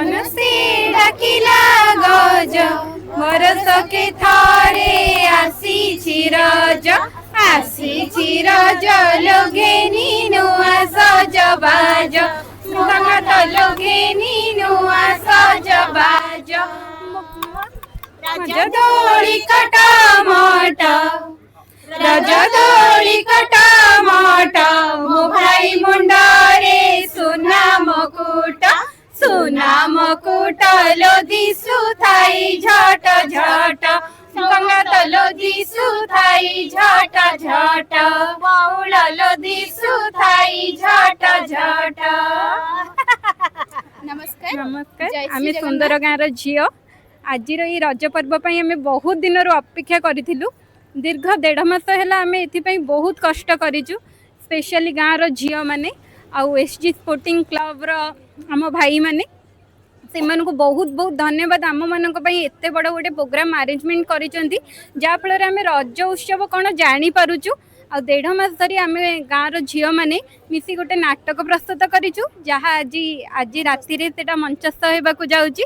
मन से डाकिला गज बरस के थारे आसी रज लोगेनी नुआ सजबाज सुगंध लोगेनी नुआ सजबाज रजदोली कटामट रजदोली कटामट मो भाई मुंडरे सुना मुकुट लोदी सुथाई झट झट गंगा लोदी सुथाई झट झट बौल लोदी सुथाई झट झट। नमस्कार नमस्कार आम सुंदर गाँव झील आज रज पर्व आम बहुत दिन अपेक्षा करूँ दीर्घ 1.5 मास है आम ए बहुत कष्ट करूँ स्पेशली गाँव झील मैंने आउ एसजी स्पोर्टिंग क्लब आम भाई मैंने से बहुत बहुत धन्यवाद आम मान एत बड़ गोटे प्रोग्राम अरेंजमेंट कर जहाँफल आम रज उत्सव कौन जापरुचु आ 1.5 मास धरी आम गाँव झील मैंने मिसी गोटे नाटक प्रस्तुत करूँ जहाँ आज आज राति मंचस्थ होगा जाऊँगी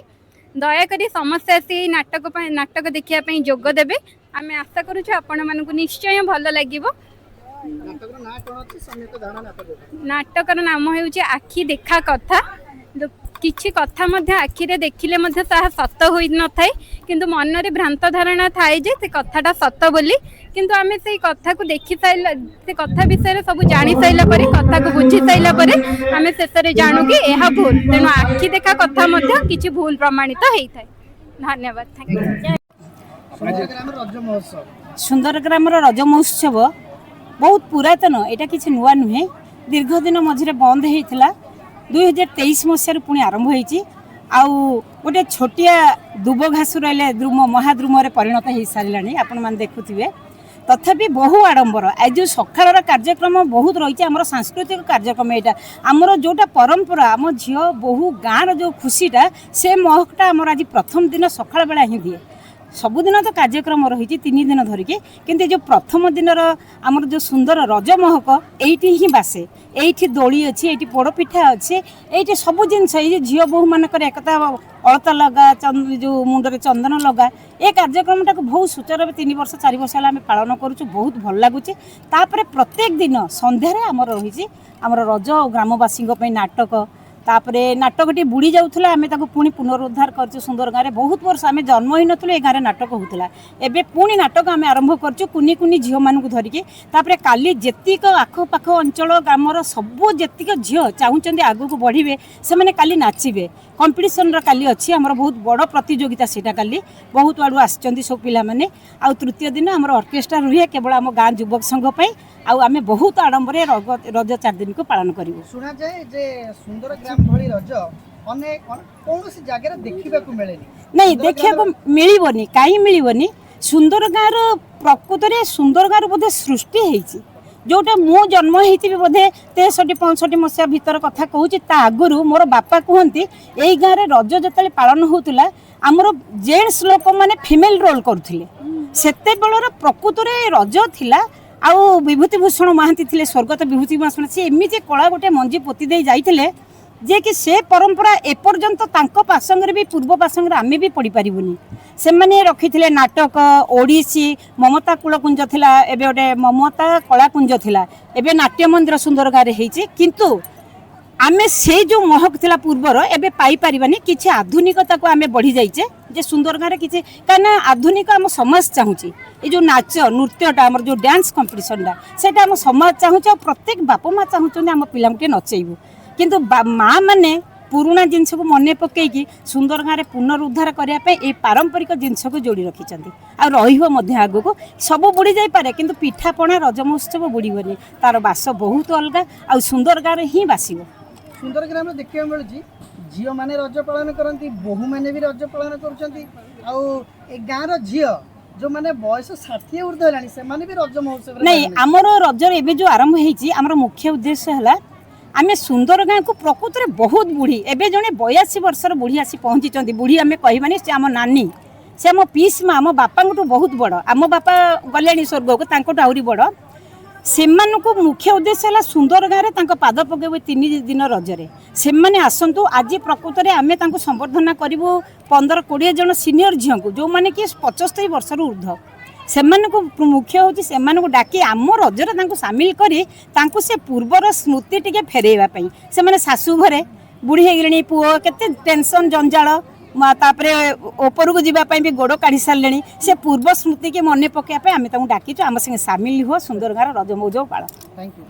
दयाकोरी समस्ते आसी नाटक देखापी जोगदेवे आम आशा करुँ आपण मानक निश्चय भल लगे। नाटकर नाम हूँ आखि देखा कथा किछि कथा आखिरे देखिले सत हो न थाए किंतु मन रे भ्रांत धारणा थाए जे से कथाटा सत बोली किंतु आमे से कथा को देखि साइला से कथा विषय सब जानि साइला परे कथा को बुझी साइला परे आमे शेषरे जानू कि एहा भूल तेणु आखि देखा कथा किछि भूल प्रमाणित होई थाए। धन्यवाद थैंक यू। सुंदरग्राम रज महोत्सव बहुत पुरातन एटा किछि नुआ नुहे दीर्घ दिन मझे बंद होता 2023 मसीह पुणी आरंभ होती गोटे छोटिया दुब घास रही द्रुम महाद्रुम परिणत हो सारा आपण मैंने देखुए तथापि बहु आडंबर आज सकाल कार्यक्रम बहुत रही आम सांस्कृतिक कार्यक्रम यहाँ आमर जोटा परंपरा आम झी बहु गाँव जो खुशीटा से महकटा आम आज प्रथम दिन सकाल बेला ही दिए सबुदिन तो कार्यक्रम रही 3 दिन धरिकी किंतु जो प्रथम दिन आमर जो सुंदर रज महक एठी ही बासे एठी दोली अच्छी एठी पोड़पिठा अच्छे ये सब जिनस ये झील बोहू मानक एकता अलता लगा जो मुंडे चंदन लगा ये कार्यक्रम टाक बहुत सुचारू 3 वर्ष 4 वर्ष आम पालन करुँ बहुत भल लगुच प्रत्येक दिन सन्धार आमर रही आमर रज ग्रामवासी नाटक तापरे नाटकटी बुड़ी जाऊला आम पुणी पुनरुद्धार कर सुंदर गाँव में बहुत वर्ष आम जन्म ही नु ए गाँव नाटक होता एवं पुणी नाटक आम आरंभ कर कुनी कुनी झील मानू धरिकी काली जेतिक आखपाख अंचल ग्रामर सबू जेतिक झील चाहूँ आगू को बढ़े से मैंने काली नाचे कंपिटिशन काली अच्छी आमर बहुत बड़ प्रतियोगिता सेटा काली बहुत आड़ू आसछंती सब पिला माने आ तृतीय दिन आमर ऑर्केस्ट्रा रुहे केवल आम गाँ युवक संघ पे आम बहुत आडंबर रज 4 दिन को पालन करूँ। शुणा जाए जे सुंदर ग्राम भली रज अनेक कौन जगह देखा मिले नहीं देखा मिलनी कहीं मिलनी सुंदर गाँव प्रकृत में सुंदर गाँव बोधे सृष्टि होती जोटा मु जन्म होती बोधे 63-65 मसीहा भीतर कथा कहूँ आगुरी मोर बापा कहते यही गाँव में रज जो पालन होता आमर जेन्ट्स लोक मैंने फिमेल रोल करुले से प्रकृत में रज थिला आउ विभूतिभूषण महांती थे स्वर्गत विभूतिभूषण सी एमती कला गोटे मंजी पोती दे जाइए जे कि से परंपरा एपर्यंत तांको पासंग भी पूर्व पासंग आम भी पढ़ी पारूनी से मैंने रखी थे नाटक ओडिसी ममता कूलकुंज थिला एबे गोटे ममता कलाकुंज थिला एबे नाट्य मंदिर सुंदर गाँव होती किंतु आमे से जो महक थिला पूर्वर एबे पाई पारिबानी किछि आधुनिकता को आमे बढ़ी जाइचे जे सुंदर गाँव किछि काना आधुनिक आम समाज चाहूँगी ये जो नाच नृत्यटा आम जो डांस कंपिटिशनटा सेटा आम समाज चाहूँचे प्रत्येक बाप माँ चाहूँ आम पिला नचेबू किंतु माँ मैंने पुराणा जिनस को मन पकईकि सुंदर गाँव में पुनरुद्धार करने पारंपरिक जिनस को जोड़ी रखिंट आगू को सब बुड़ी जापे कि पिठापणा रज महोत्सव बुड़बनी तार बास बहुत अलग आ सुंदर गाँव में ही बासिब सुंदर ग्राम में देखा मिलूँ झील मैंने रज पालन करती बोहू मैंने भी रज पालन कर गाँव झील जो मैंने बयस 60 ऊर्ध है भी रज महोत्सव नहीं आमर रजर एवं जो आरंभ होमर मुख्य उद्देश्य है आम सुंदर गाँव को प्रकृत में बहुत बुढ़ी एवं जड़े 82 वर्षर बुढ़ी आसी पहुँची बुढ़ी आम कहबानी से आम नानी से आम पीस माँ आम बापा बहुत बड़ आम बापा गले स्वर्ग को आहरी बड़ ସେମାନଙ୍କୁ ମୁଖ୍ୟ ଉଦ୍ଦେଶ୍ୟ ହେଲା ସୁନ୍ଦର ଗାଁରେ ତାଙ୍କ ପାଦ ପକାଇବେ 3 ଦିନ ରଜରେ। ସେମାନେ ଆସନ୍ତୁ। ଆଜି ପ୍ରକୃତରେ ଆମେ ତାଙ୍କୁ ସମ୍ବର୍ଦ୍ଧନା କରିବୁ 15-20 ଜଣ ସିନିୟର ଝିଅଙ୍କୁ, ଯେଉଁମାନେ କି 75 ବର୍ଷରୁ ଉର୍ଦ୍ଧ୍ୱ। ସେମାନଙ୍କୁ ମୁଖ୍ୟ ହେଉଛି ସେମାନଙ୍କୁ ଡାକି ଆମ ରଜରେ ତାଙ୍କୁ ସାମିଲ କରି ତାଙ୍କୁ ସେ ପୂର୍ବର ସ୍ମୃତି ଟିକେ ଫେରେଇବା ପାଇଁ। ସେମାନେ ଶାଶୁ ଘରେ ବୁଢ଼ୀ ହେଇଗଲେଣି, ପୁଅ କେତେ ଟେନସନ୍ ଜଞ୍ଜାଳ, ତାପରେ ଉପରକୁ ଯିବା ପାଇଁ ବି ଗୋଡ଼ କାଢ଼ି ସାରିଲେଣି। ସେ ପୂର୍ବ ସ୍ମୃତିକି ମନେ ପକାଇବା ପାଇଁ ଆମେ ତାଙ୍କୁ ଡାକିଛୁ ଆମ ସାଙ୍ଗେ ସାମିଲ ହୁଅ, ସୁନ୍ଦର ଗାଁର ରଜ ମଉଜ ପାଳ। Thank you.